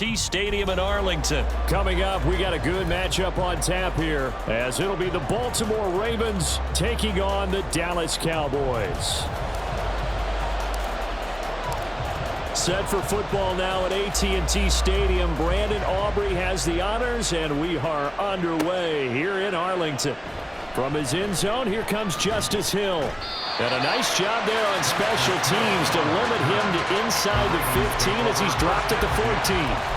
Stadium in Arlington. Coming up, we got a good matchup on tap here, as it'll be the Baltimore Ravens taking on the Dallas Cowboys. Set for football now at AT&T Stadium. Brandon Aubrey has the honors, and we are underway here in Arlington. From his end zone, here comes Justice Hill. And a nice job there on special teams to limit him to inside the 15 as he's dropped at the 14.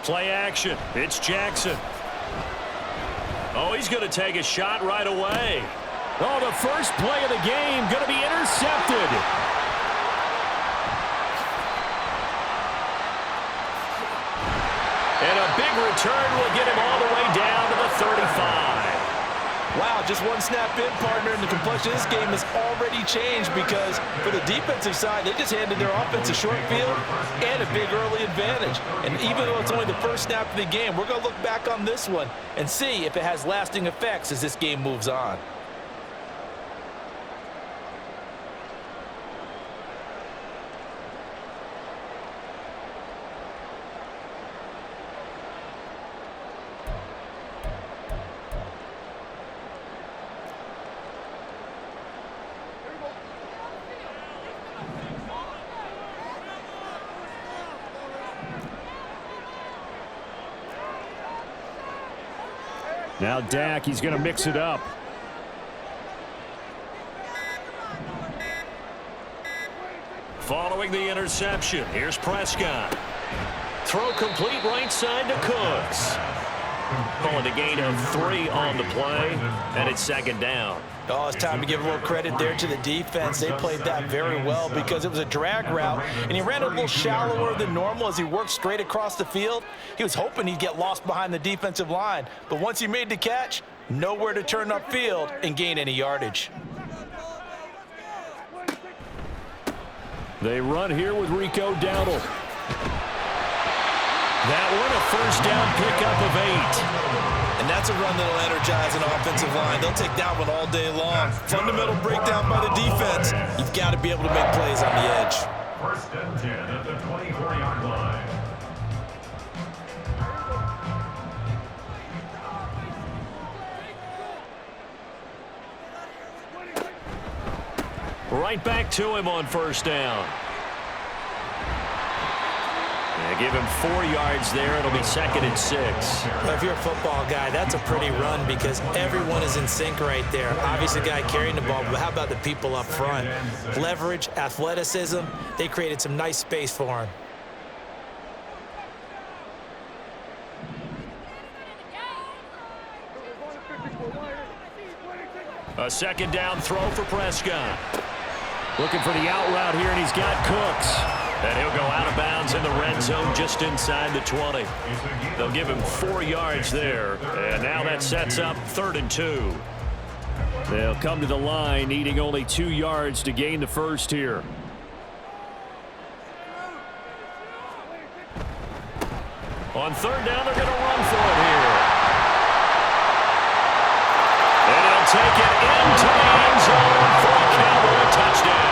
Play action. It's Jackson. Oh, he's going to take a shot right away. Oh, the first play of the game going to be intercepted. And a big return will get him all the way down to the 35. Wow, just one snap in, partner, and the complexion of this game has already changed because for the defensive side, they just handed their offense a short field and a big early advantage. And even though it's only the first snap of the game, we're going to look back on this one and see if it has lasting effects as this game moves on. Now Dak, he's going to mix it up. Following the interception, here's Prescott. Throw complete right side to Cooks. Calling a gain of 3 on the play, and it's second down. Oh, it's time to give a little credit there to the defense. They played that very well because it was a drag route, and he ran a little shallower than normal as he worked straight across the field. He was hoping he'd get lost behind the defensive line, but once he made the catch, nowhere to turn upfield and gain any yardage. They run here with Rico Dowdle. That one a first down pickup of 8. And that's a run that'll energize an offensive line. They'll take that one all day long. Fundamental breakdown by the defense. You've got to be able to make plays on the edge. First and 10 at the 24-yard line. Right back to him on first down. Give him 4 yards there. It'll be second and 6. Well, if you're a football guy, that's a pretty run because everyone is in sync right there. Obviously, the guy carrying the ball, but how about the people up front? Leverage, athleticism, they created some nice space for him. A second down throw for Prescott. Looking for the out route here, and he's got Cooks. And he'll go out of bounds in the red zone just inside the 20. They'll give him 4 yards there. And now that sets up 3rd and 2. They'll come to the line needing only 2 yards to gain the first here. On 3rd down, they're going to run for it here. And he'll take it into the end zone for a Cowboy touchdown.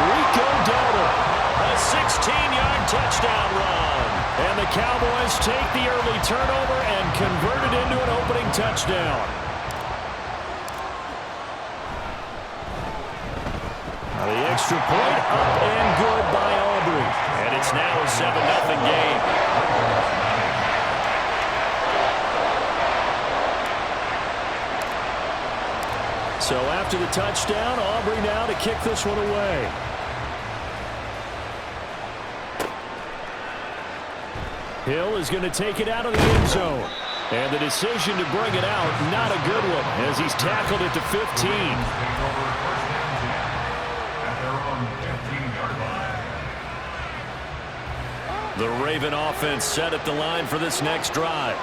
Rico Dowdle. A 16-yard touchdown run. And the Cowboys take the early turnover and convert it into an opening touchdown. The extra point up and good by Aubrey. And it's now a 7-0 game. So after the touchdown, Aubrey now to kick this one away. Hill is going to take it out of the end zone. And the decision to bring it out, not a good one, as he's tackled at the 15. The Raven offense set at the line for this next drive.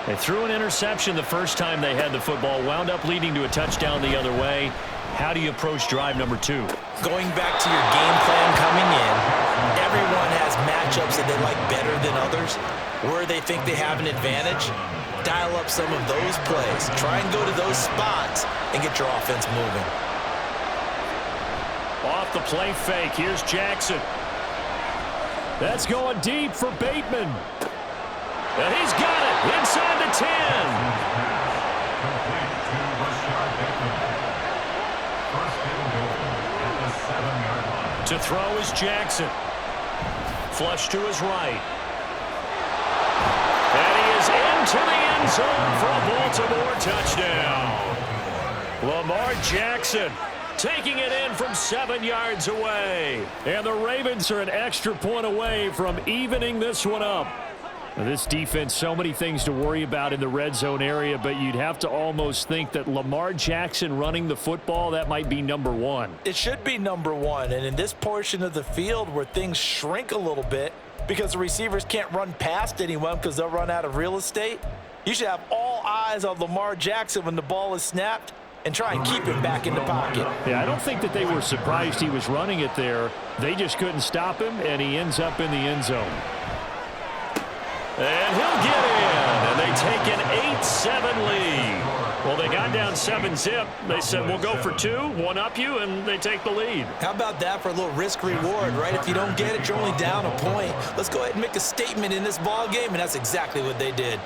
They threw an interception the first time they had the football, wound up leading to a touchdown the other way. How do you approach drive number 2? Going back to your game plan coming in, everyone has matchups that they like better than others, where they think they have an advantage. Dial up some of those plays. Try and go to those spots and get your offense moving. Off the play fake, here's Jackson. That's going deep for Bateman. And he's got it inside the 10. To throw is Jackson. Flush to his right. And he is into the end zone for a Baltimore touchdown. Lamar Jackson taking it in from 7 yards away. And the Ravens are an extra point away from evening this one up. Now, this defense, so many things to worry about in the red zone area, but you'd have to almost think that Lamar Jackson running the football, that might be number 1. It should be number 1, and in this portion of the field where things shrink a little bit because the receivers can't run past anyone because they'll run out of real estate, you should have all eyes on Lamar Jackson when the ball is snapped and try and keep him back in the pocket. Yeah, I don't think that they were surprised he was running it there. They just couldn't stop him, and he ends up in the end zone. And he'll get in, and they take an 8-7 lead. Well, they got down 7-zip. They said, we'll go for 2, one up you, and they take the lead. How about that for a little risk-reward, right? If you don't get it, you're only down a point. Let's go ahead and make a statement in this ball game, and that's exactly what they did.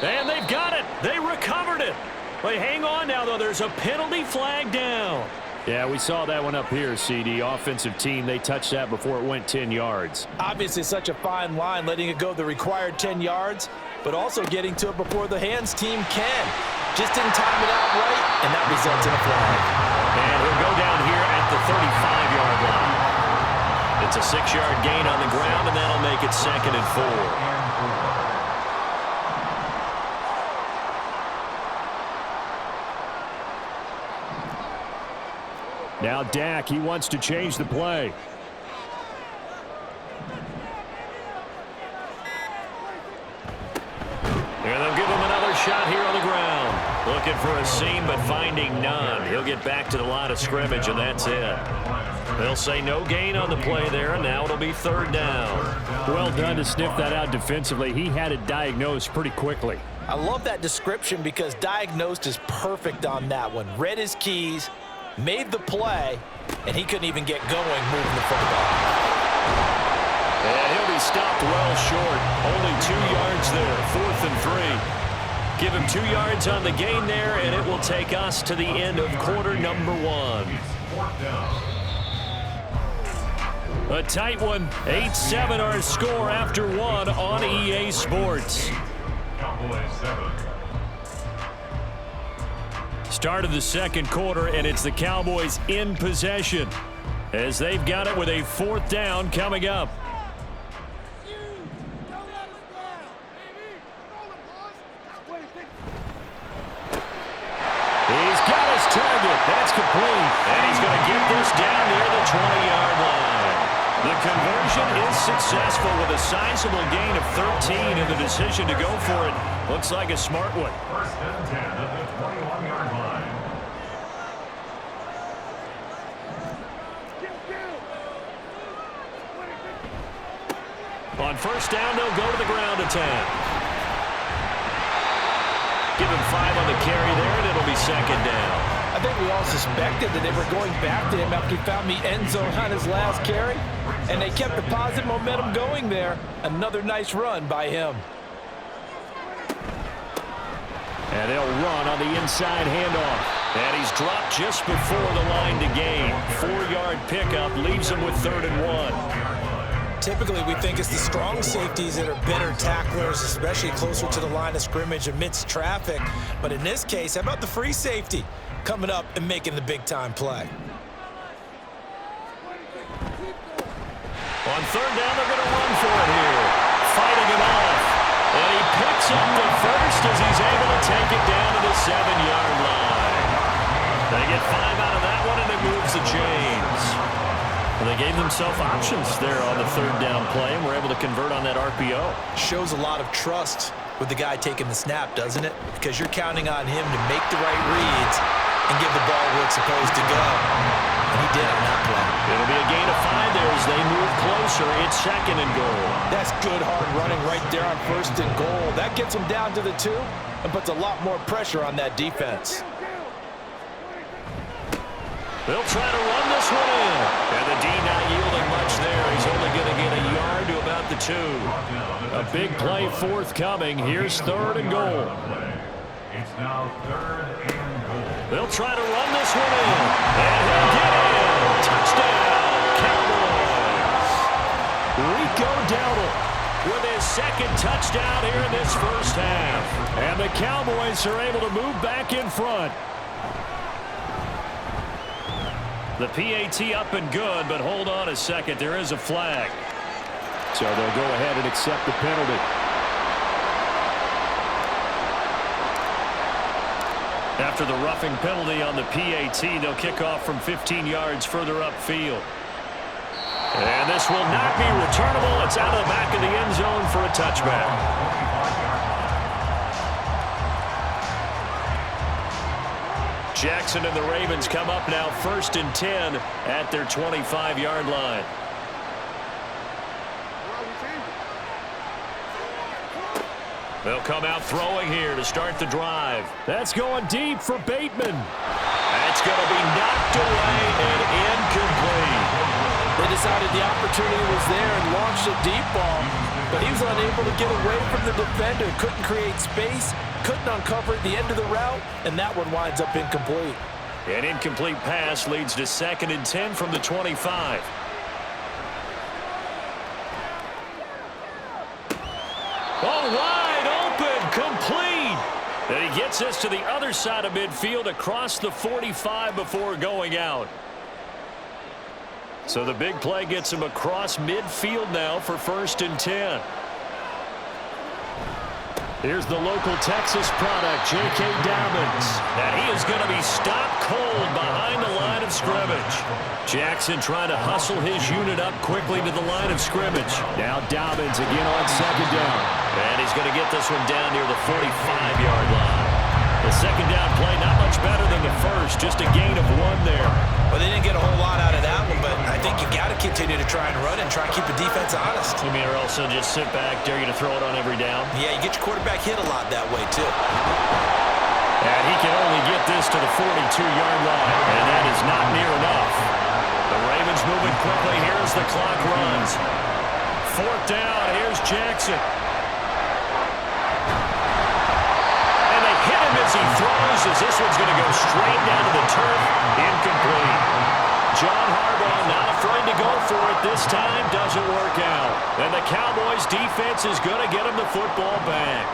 And they've got it. They recovered it. They hang on now, though. There's a penalty flag down. Yeah, we saw that one up here, CD. Offensive team, they touched that before it went 10 yards. Obviously, such a fine line, letting it go the required 10 yards, but also getting to it before the hands team can. Just didn't time it out right, and that results in a flag. And he'll go down here at the 35-yard line. It's a 6-yard gain on the ground, and that'll make it 2nd and 4. Now Dak, he wants to change the play. And they'll give him another shot here on the ground. Looking for a seam, but finding none. He'll get back to the line of scrimmage, and that's it. They'll say no gain on the play there, and now it'll be 3rd down. Well done to sniff that out defensively. He had it diagnosed pretty quickly. I love that description because diagnosed is perfect on that one. Read his keys, made the play, and he couldn't even get going moving the football. And he'll be stopped well short. Only 2 yards there, 4th and 3. Give him 2 yards on the gain there, and it will take us to the end of quarter number 1. A tight one, 8-7 our score after 1 on EA Sports. Start of the second quarter, and it's the Cowboys in possession as they've got it with a 4th down coming up. He's got his target. That's complete. And he's going to get this down near the 20-yard line. The conversion is successful with a sizable gain of 13, and the decision to go for it looks like a smart one. 1st and 10 at the 21-yard line. On 1st down, they'll go to the ground attack. Give him 5 on the carry there, and it'll be 2nd down. I think we all suspected that they were going back to him after he found the end zone on his last carry, and they kept the positive momentum going there. Another nice run by him. And they'll run on the inside handoff. And he's dropped just before the line to gain. 4-yard pickup leaves him with 3rd and 1. Typically, we think it's the strong safeties that are better tacklers, especially closer to the line of scrimmage amidst traffic. But in this case, how about the free safety coming up and making the big-time play? third down, they're going to run for it here. Fighting it off. And he picks up the first as he's able to take it down to the 7-yard line. They get 5 out of that one, and it moves the chains. And they gave themselves options there on the third down play, and were able to convert on that RPO. Shows a lot of trust with the guy taking the snap, doesn't it? Because you're counting on him to make the right reads and give the ball where it's supposed to go. And he did on that play. It'll be a gain of 5 there as they move closer. It's 2nd and goal. That's good, hard running right there on 1st and goal. That gets them down to the 2 and puts a lot more pressure on that defense. They'll try to run this one in. And the D not yielding much there. He's only going to get a yard to about the 2. A big play forthcoming. Here's 3rd and goal. It's now 3rd and goal. They'll try to run this one in. And he'll get in. Touchdown, Cowboys. Rico Dowdle with his 2nd touchdown here in this first half. And the Cowboys are able to move back in front. The PAT up and good, but hold on a second. There is a flag. So they'll go ahead and accept the penalty. After the roughing penalty on the PAT, they'll kick off from 15 yards further upfield. And this will not be returnable. It's out of the back of the end zone for a touchback. Jackson and the Ravens come up now 1st and 10 at their 25-yard line. They'll come out throwing here to start the drive. That's going deep for Bateman. That's going to be knocked away and incomplete. They decided the opportunity was there and launched a deep ball, but he was unable to get away from the defender. Couldn't create space, couldn't uncover the end of the route, and that one winds up incomplete. An incomplete pass leads to 2nd and 10 from the 25. Oh, wide open, complete. And he gets us to the other side of midfield across the 45 before going out. So the big play gets him across midfield now for 1st and 10. Here's the local Texas product, J.K. Dobbins. And he is going to be stopped cold behind the line of scrimmage. Jackson trying to hustle his unit up quickly to the line of scrimmage. Now Dobbins again on 2nd down. And he's going to get this one down near the 45-yard line. The 2nd down play not much better than the first, just a gain of 1 there. Well, they didn't get a whole lot out of that one, but I think you got to continue to try and run and try and keep the defense honest. You mean or else they'll just sit back, dare you to throw it on every down? Yeah, you get your quarterback hit a lot that way, too. And he can only get this to the 42-yard line, and that is not near enough. The Ravens moving quickly here as the clock runs. 4th down, here's Jackson. And they hit him as he throws, as this one's going to go straight down to the turf. Incomplete. John Harbaugh not afraid to go for it this time. Doesn't work out. And the Cowboys defense is going to get him the football back.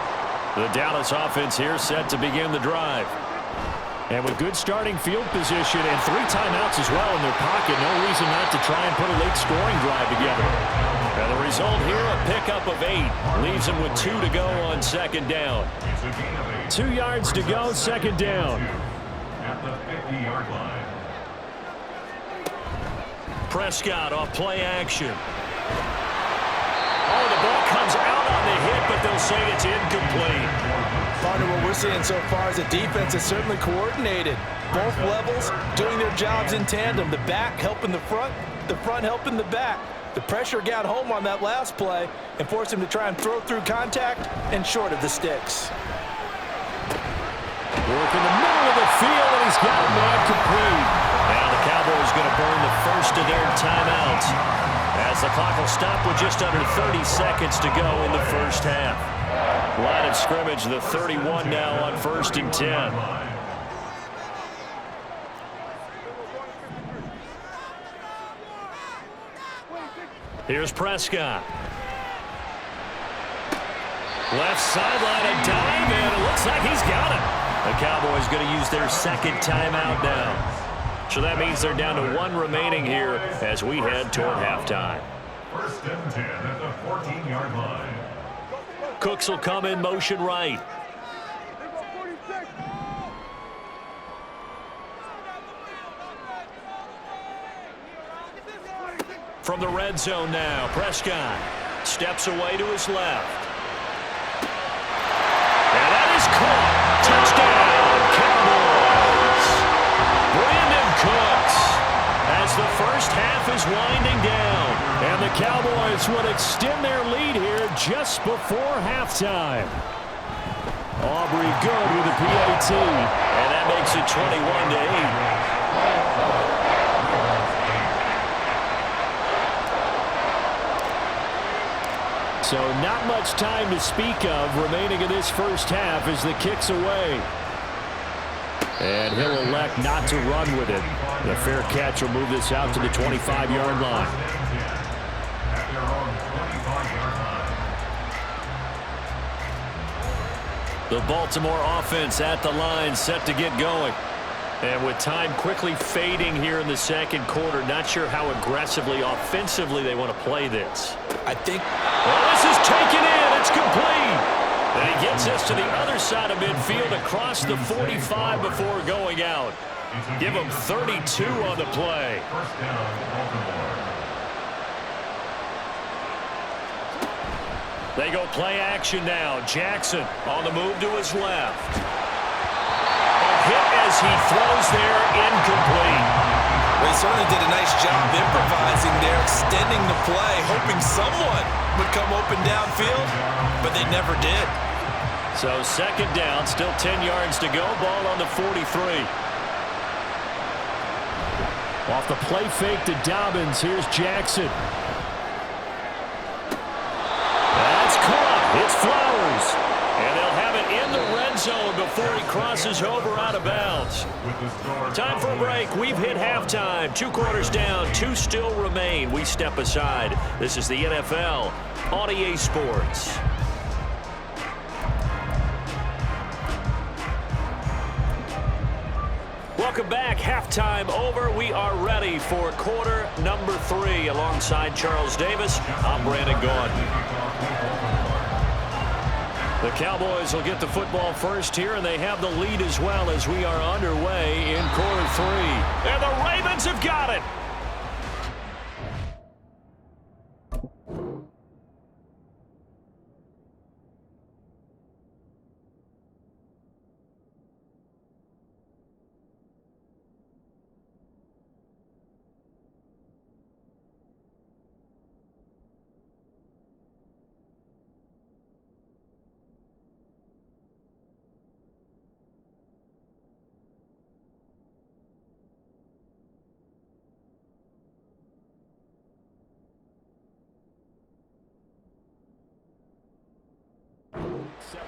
The Dallas offense here set to begin the drive. And with good starting field position and 3 timeouts as well in their pocket, no reason not to try and put a late scoring drive together. And the result here, a pickup of 8. Leaves them with 2 to go on 2nd down. 2 yards to go, 2nd down. At the 50-yard line. Prescott off play action. Oh, the ball comes out on the hit, but they'll say it's incomplete. Partner, what we're seeing so far is the defense is certainly coordinated. Both levels doing their jobs in tandem. The back helping the front helping the back. The pressure got home on that last play and forced him to try and throw through contact and short of the sticks. Work in the middle of the field, and he's got a man complete. Now the Cowboys going to burn the first of their timeouts as the clock will stop with just under 30 seconds to go in the first half. Line of scrimmage, the 31 now on 1st and 10. Here's Prescott. Left sideline, a dive, and it looks like he's got it. The Cowboys going to use their 2nd timeout now. So that means they're down to 1 remaining here as we head toward halftime. First and 10 at the 14-yard line. Cooks will come in motion right. From the red zone now, Prescott steps away to his left. And that is caught. Touchdown, Cowboys. Brandon Cooks as the first half is winding down. And the Cowboys would extend their lead here just before halftime. Aubrey good with the PAT. And that makes it 21-8. So not much time to speak of remaining in this first half as the kick's away. And he'll elect not to run with it. The fair catch will move this out to the 25-yard line. The Baltimore offense at the line, set to get going. And with time quickly fading here in the second quarter, not sure how aggressively, offensively they want to play this. I think... Well, this is taken in. It's complete. And he gets us to the other side of midfield across the 45 before going out. Give him 32 on the play. First down, Baltimore. They go play action now. Jackson on the move to his left. Hit as he throws there, incomplete. They certainly did a nice job improvising there, extending the play, hoping someone would come open downfield, but they never did. So second down, still 10 yards to go, ball on the 43. Off the play fake to Dobbins, here's Jackson. That's caught. It's Flowers. And they'll have it in the red zone before he crosses over out of bounds. Time for a break. We've hit halftime. 2 quarters down. 2 still remain. We step aside. This is the NFL on EA Sports. Welcome back. Halftime over. We are ready for quarter number 3. Alongside Charles Davis, I'm Brandon Gaudin. The Cowboys will get the football first here, and they have the lead as well as we are underway in quarter 3. And the Ravens have got it.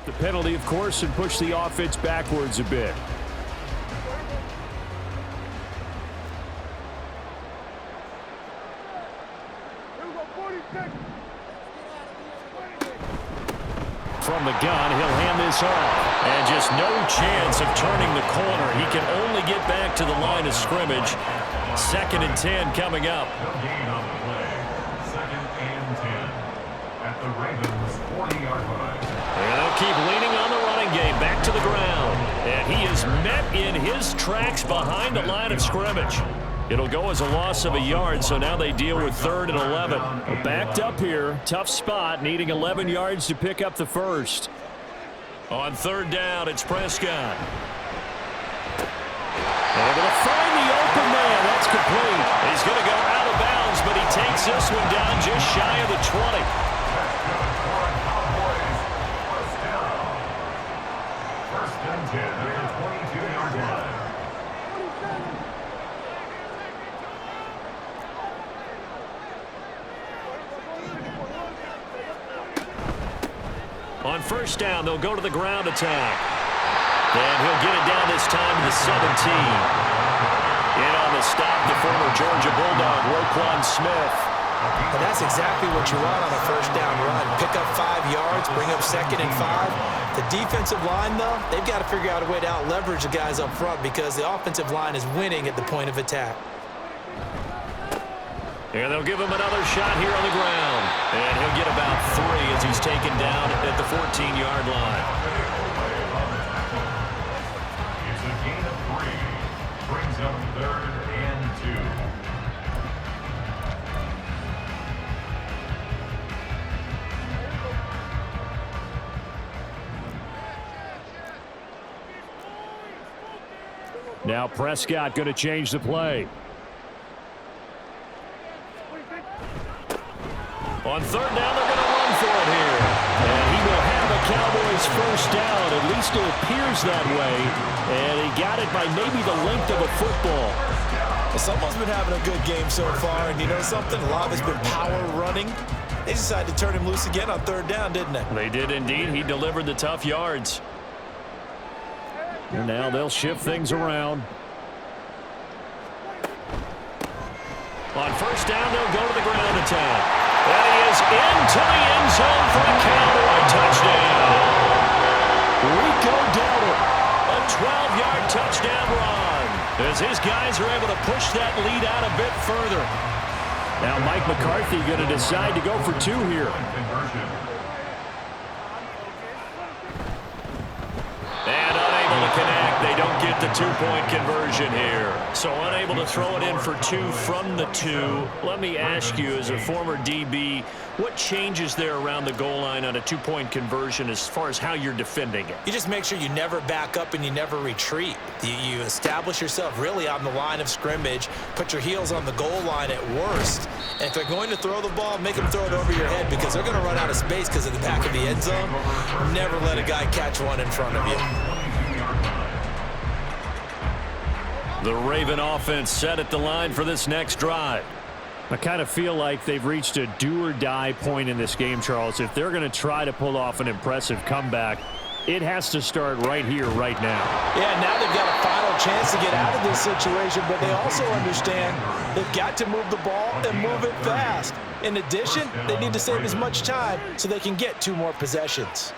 The penalty, of course, and push the offense backwards a bit. From the gun, he'll hand this off. And just no chance of turning the corner. He can only get back to the line of scrimmage. 2nd and 10 coming up. Gain on the play. 2nd and 10 at the Ravens 40-yard line. And they'll keep leaning on the running game. Back to the ground. And he is met in his tracks behind the line of scrimmage. It'll go as a loss of a yard, so now they deal with 3rd and 11. Backed up here. Tough spot, needing 11 yards to pick up the first. On 3rd down, it's Prescott. Able to find the open man. That's complete. He's going to go out of bounds, but he takes this one down just shy of the 20. On 1st down, they'll go to the ground attack. And he'll get it down this time to the 17. In on the stop, the former Georgia Bulldog, Roquan Smith. And that's exactly what you want on a 1st down run. Pick up 5 yards, bring up 2nd and 5. The defensive line, though, they've got to figure out a way to out-leverage the guys up front because the offensive line is winning at the point of attack. And they'll give him another shot here on the ground. And he'll get about 3 as he's taken down at the 14-yard line. It's a gain of 3. Brings up 3rd and 2. Now Prescott going to change the play. On 3rd down, they're going to run for it here. And he will have a Cowboys first down. At least it appears that way. And he got it by maybe the length of a football. Well, someone's been having a good game so far. And you know something? A lot of it's been power running. They decided to turn him loose again on 3rd down, didn't they? They did indeed. He delivered the tough yards. And now they'll shift things around. On 1st down, they'll go to the ground attack. And he is into the end zone for a Cowboy touchdown. Rico Dowdle. A 12-yard touchdown run as his guys are able to push that lead out a bit further. Now Mike McCarthy going to decide to go for 2 here. And unable to connect. They don't get the 2-point conversion here. So unable to throw it in for 2 from the 2. Let me ask you, as a former DB, what changes there around the goal line on a 2-point conversion as far as how you're defending it? You just make sure you never back up and you never retreat. You establish yourself really on the line of scrimmage, put your heels on the goal line at worst. And if they're going to throw the ball, make them throw it over your head because they're going to run out of space because of the back of the end zone. Never let a guy catch one in front of you. The Raven offense set at the line for this next drive. I kind of feel like they've reached a do-or-die point in this game, Charles. If they're going to try to pull off an impressive comeback, it has to start right here, right now. Yeah, now they've got a final chance to get out of this situation, but they also understand they've got to move the ball and move it fast. In addition, they need to save as much time so they can get 2 more possessions.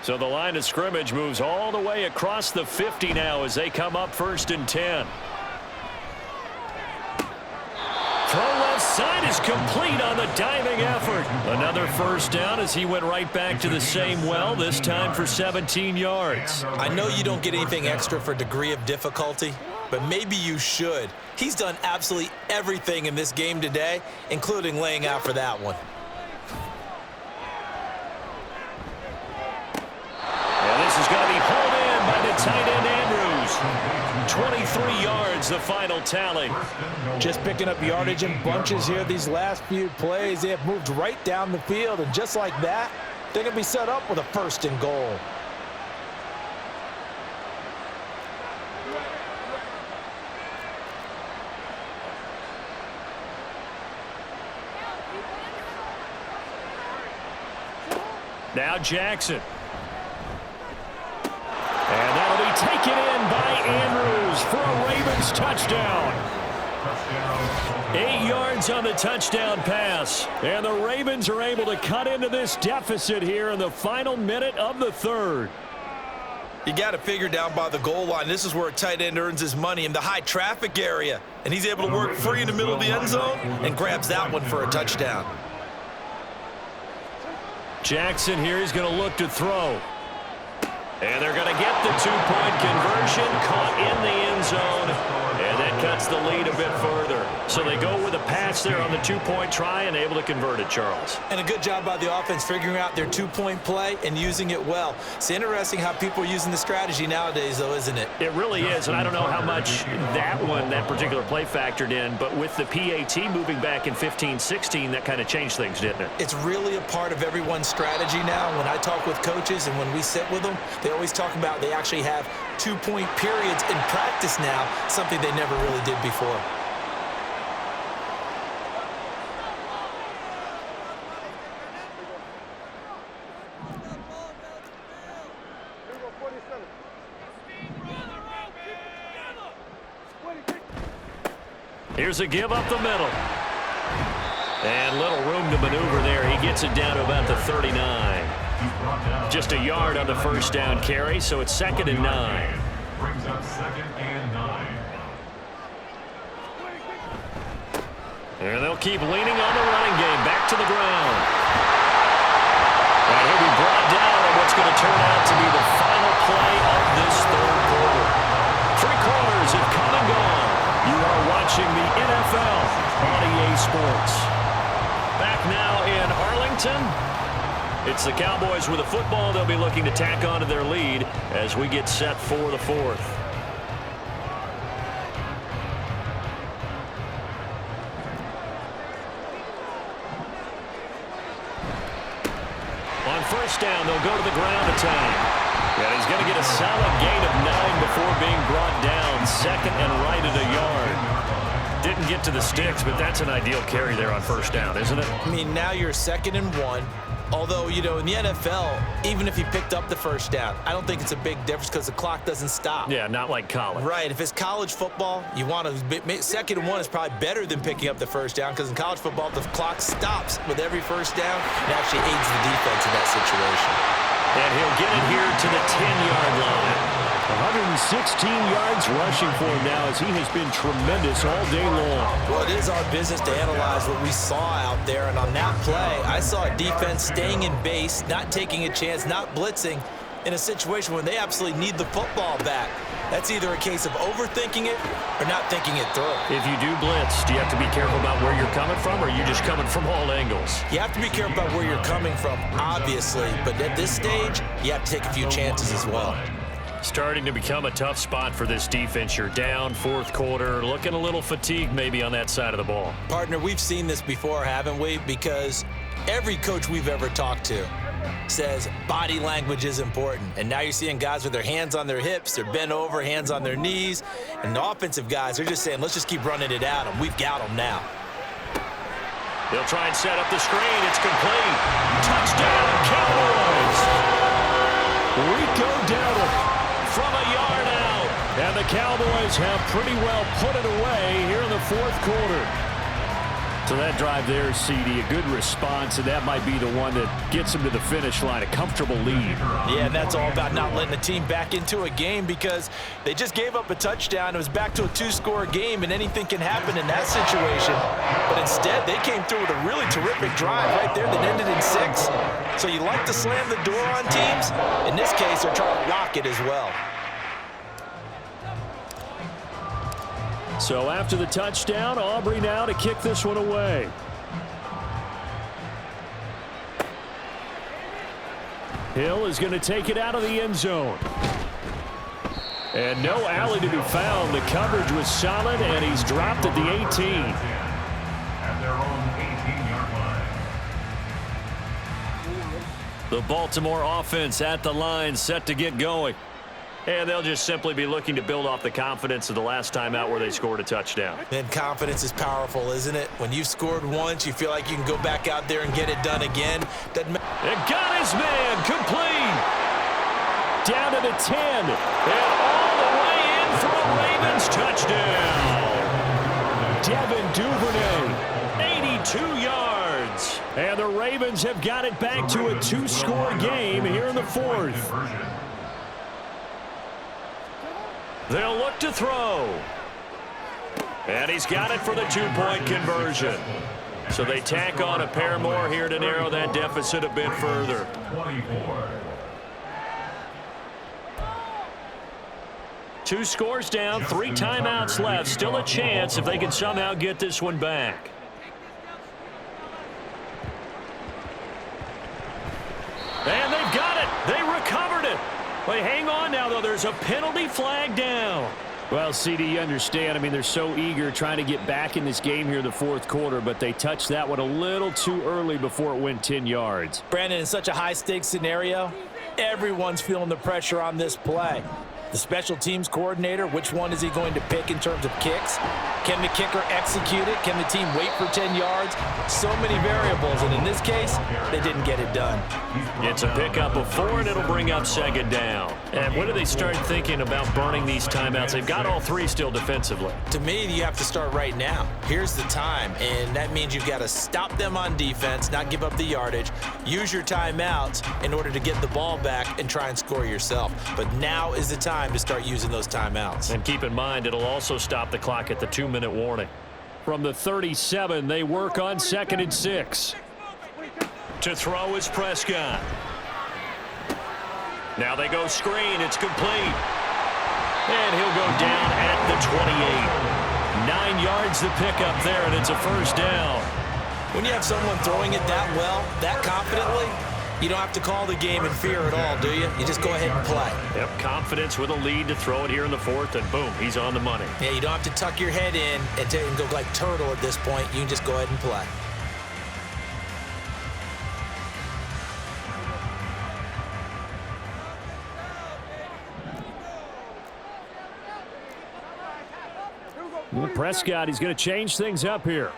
So the line of scrimmage moves all the way across the 50 now as they come up 1st and 10. Throw left side is complete on the diving effort. Another 1st down as he went right back to the same well, this time for 17 yards. I know you don't get anything extra for degree of difficulty, but maybe you should. He's done absolutely everything in this game today, including laying out for that one. This is going to be hauled in by the tight end Andrews. 23 yards, the final tally. Just picking up yardage in bunches here these last few plays. They have moved right down the field, and just like that, they're going to be set up with a 1st and goal. Now Jackson. And that'll be taken in by Andrews for a Ravens touchdown. 8 yards on the touchdown pass. And the Ravens are able to cut into this deficit here in the final minute of the 3rd. You got to figure down by the goal line. This is where a tight end earns his money, in the high traffic area. And he's able to work free in the middle of the end zone and grabs that one for a touchdown. Jackson here is going to look to throw. And they're going to get the 2-point conversion, caught in the end zone, and that cuts the lead a bit further. So they go with a pass there on the 2-point try and able to convert it, Charles. And a good job by the offense figuring out their 2-point play and using it well. It's interesting how people are using the strategy nowadays, though, isn't it? It really is, and I don't know how much that particular play factored in, but with the PAT moving back in 15-16, that kind of changed things, didn't it? It's really a part of everyone's strategy now. When I talk with coaches and when we sit with them, they always talk about they actually have 2-point periods in practice now, something they never really did before. Here's a give up the middle. And little room to maneuver there. He gets it down to about the 39. Just a yard on the 1st down carry, so it's 2nd and 9. Brings up 2nd and 9. And they'll keep leaning on the running game. Back to the ground. And he'll be brought down on what's going to turn out to be the final play of this third quarter. 3 quarters have come and gone. You are watching the NFL on EA Sports. Back now in Arlington. It's the Cowboys with the football. They'll be looking to tack on to their lead as we get set for the fourth. On first down, they'll go to the ground attack. And he's going to get a solid gain of 9 before being brought down. Second and right at a yard. Didn't get to the sticks, but that's an ideal carry there on first down, isn't it? I mean, now you're 2nd and 1. Although, you know, in the NFL, even if he picked up the first down, I don't think it's a big difference because the clock doesn't stop. Yeah, not like college. Right. If it's college football, you want to 2nd and 1 is probably better than picking up the first down because in college football, the clock stops with every first down and actually aids the defense in that situation. And he'll get it here to the 10-yard line. 116 yards rushing for him now as he has been tremendous all day long. Well, it is our business to analyze what we saw out there, and on that play, I saw a defense staying in base, not taking a chance, not blitzing in a situation when they absolutely need the football back. That's either a case of overthinking it or not thinking it through. If you do blitz, do you have to be careful about where you're coming from, or are you just coming from all angles? You have to be careful about where you're coming from, obviously, but at this stage, you have to take a few chances as well. Starting to become a tough spot for this defense. You're down, fourth quarter, looking a little fatigued maybe on that side of the ball. Partner, we've seen this before, haven't we? Because every coach we've ever talked to says body language is important. And now you're seeing guys with their hands on their hips, they're bent over, hands on their knees. And the offensive guys, they're just saying, let's just keep running it at them. We've got them now. They'll try and set up the screen. It's complete. Touchdown, Cowboys. Rico Dowdle from a yard out. And the Cowboys have pretty well put it away here in the fourth quarter. So that drive there, CD, a good response, and that might be the one that gets them to the finish line, a comfortable lead. Yeah, and that's all about not letting the team back into a game because they just gave up a touchdown. It was back to a 2-score game, and anything can happen in that situation. But instead, they came through with a really terrific drive right there that ended in 6. So you like to slam the door on teams. In this case, they're trying to lock it as well. So after the touchdown, Aubrey now to kick this one away. Hill is going to take it out of the end zone. And no alley to be found. The coverage was solid, and he's dropped at the 18. At their own 18-yard line. The Baltimore offense at the line, set to get going. And they'll just simply be looking to build off the confidence of the last time out where they scored a touchdown. And confidence is powerful, isn't it? When you've scored once, you feel like you can go back out there and get it done again. It got his man complete. Down to the 10. And all the way in for a Ravens touchdown. Devin Duvernay, 82 yards. And the Ravens have got it back to a 2-score game here in the fourth. They'll look to throw. And he's got it for the 2-point conversion. So they tack on a pair more here to narrow that deficit a bit further. 24. 2 scores down, 3 timeouts left. Still a chance if they can somehow get this one back. And they've got it. They recovered it. Well, hang on now, though. There's a penalty flag down. Well, CD, you understand. I mean, they're so eager trying to get back in this game here in the fourth quarter, but they touched that one a little too early before it went 10 yards. Brandon, in such a high-stakes scenario, everyone's feeling the pressure on this play. The special teams coordinator, which one is he going to pick in terms of kicks? Can the kicker execute it? Can the team wait for 10 yards? So many variables, and in this case, they didn't get it done. It's a pickup of 4, and it'll bring up 2nd down. And when do they start thinking about burning these timeouts? They've got all 3 still defensively. To me, you have to start right now. Here's the time, and that means you've got to stop them on defense, not give up the yardage, use your timeouts in order to get the ball back and try and score yourself. But now is the time to start using those timeouts. And keep in mind, it'll also stop the clock at the 2-minute warning. From the 37, they work on 2nd and 6. To throw is Prescott. Now they go screen. It's complete. And he'll go down at the 28. 9 yards to pick up there, and it's a first down. When you have someone throwing it that well, that confidently, you don't have to call the game in fear at all, do you? You just go ahead and play. Yep, confidence with a lead to throw it here in the 4th, and boom, he's on the money. Yeah, you don't have to tuck your head in and go like turtle at this point. You can just go ahead and play. Well, Prescott, he's going to change things up here.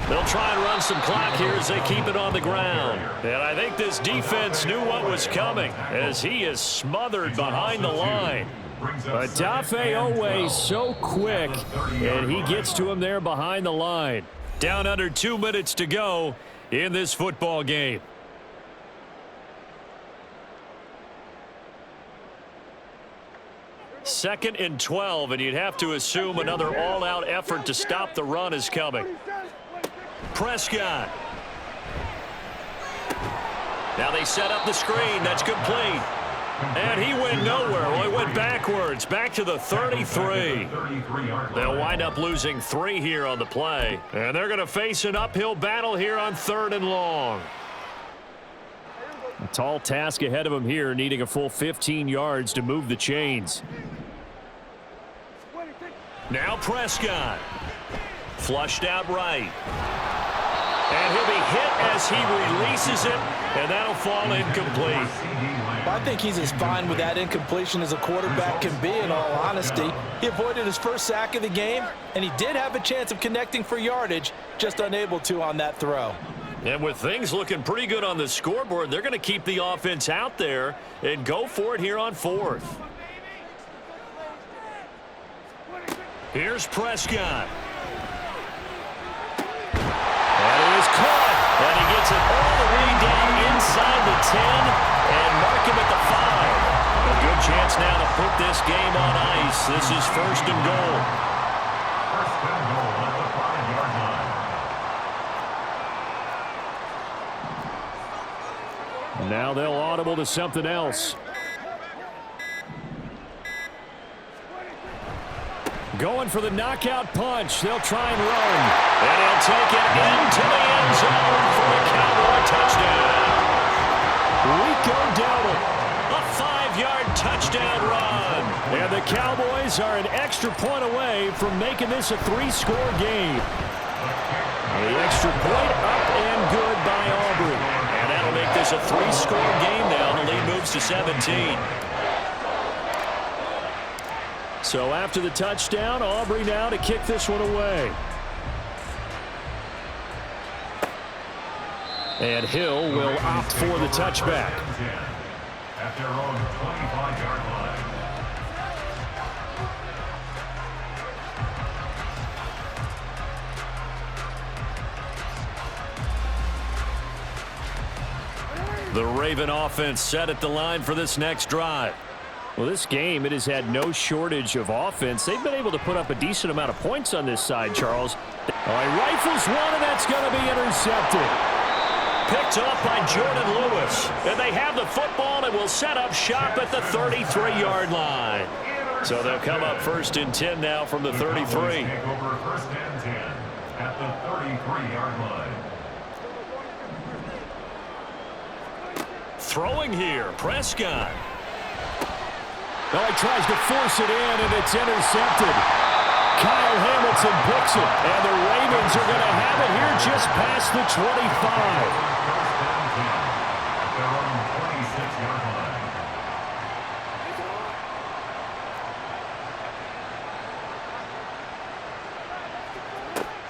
They'll try and run some clock here as they keep it on the ground. And I think this defense knew what was coming as he is smothered behind the line. Odafe Owe so quick, and he gets to him there behind the line. Down under 2 minutes to go in this football game. Second and 12, and you'd have to assume another all-out effort to stop the run is coming. Prescott. Now they set up the screen. That's complete. And he went nowhere. Well, he went backwards, back to the 33. They'll wind up losing 3 here on the play. And they're going to face an uphill battle here on 3rd and long. A tall task ahead of him here, needing a full 15 yards to move the chains. Now Prescott. Flushed out right. And he'll be hit as he releases it, and that'll fall incomplete. I think he's as fine with that incompletion as a quarterback can be, in all honesty. He avoided his first sack of the game, and he did have a chance of connecting for yardage, just unable to on that throw. And with things looking pretty good on the scoreboard, they're going to keep the offense out there and go for it here on 4th. Here's Prescott. And it is caught. And he gets it all the way down inside the 10 and mark him at the 5. A good chance now to put this game on ice. This is 1st and goal. First and goal at the 5-yard line. Now they'll audible to something else. Going for the knockout punch. They'll try and run. And he'll take it into the end zone for a Cowboy touchdown. Rico Dowdle. A 5-yard touchdown run. And the Cowboys are an extra point away from making this a 3-score game. The extra point up and good by Aubrey. And that'll make this a 3-score game now. The lead moves to 17. So after the touchdown, Aubrey now to kick this one away. And Hill will opt for the touchback. At their own 25-yard line. The Raven offense set at the line for this next drive. Well, this game, it has had no shortage of offense. They've been able to put up a decent amount of points on this side, Charles. All right, rifles one, and that's going to be intercepted. Picked off by Jordan Lewis. And they have the football and will set up shop at the 33-yard line. So they'll come up 1st and 10 now from the 33. Take over 1st and 10 at the 33-yard line. Throwing here, Prescott. Well, he tries to force it in, and it's intercepted. Kyle Hamilton picks it, and the Ravens are going to have it here just past the 25. Their own 26-yard line.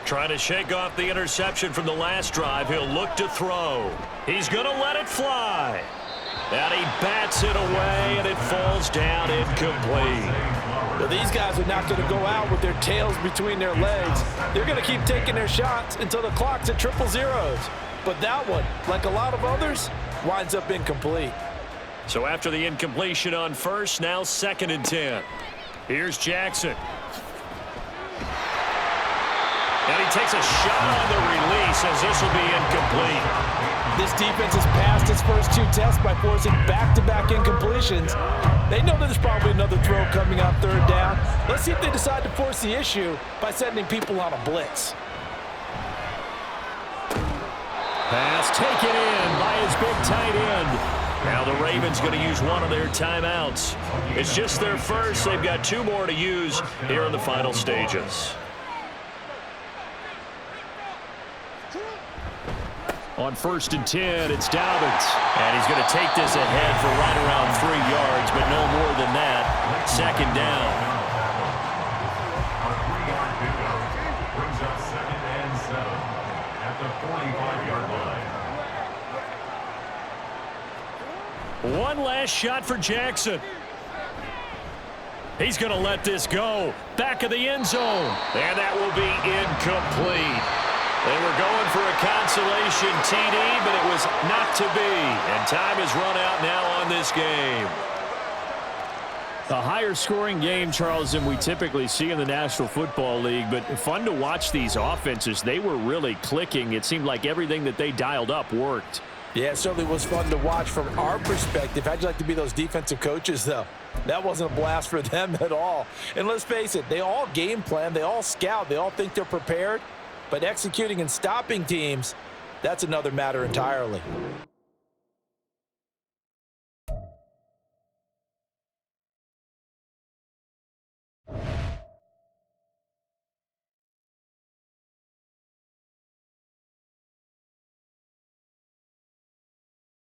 Trying to shake off the interception from the last drive. He'll look to throw. He's going to let it fly. And he bats it away, and it falls down incomplete. Well, these guys are not going to go out with their tails between their legs. They're going to keep taking their shots until the clock's at 000. But that one, like a lot of others, winds up incomplete. So after the incompletion on 1st, now 2nd and 10. Here's Jackson. And he takes a shot on the release as this will be incomplete. This defense has passed its first 2 tests by forcing back-to-back incompletions. They know that there's probably another throw coming on 3rd down. Let's see if they decide to force the issue by sending people on a blitz. Pass taken in by his big tight end. Now the Ravens going to use one of their timeouts. It's just their first. They've got 2 more to use here in the final stages. On 1st and 10, it's Dobbins. And he's going to take this ahead for right around 3 yards, but no more than that. 2nd down. A 3-yard pickup brings up 2nd and 7 at the 45-yard line. One last shot for Jackson. He's going to let this go. Back of the end zone. And that will be incomplete. They were going for a consolation TD, but it was not to be. And time has run out now on this game. A higher scoring game, Charles, than we typically see in the National Football League, but fun to watch these offenses. They were really clicking. It seemed like everything that they dialed up worked. Yeah, it certainly was fun to watch from our perspective. How'd you like to be those defensive coaches, though? That wasn't a blast for them at all. And let's face it, they all game plan, they all scout, they all think they're prepared. But executing and stopping teams, that's another matter entirely.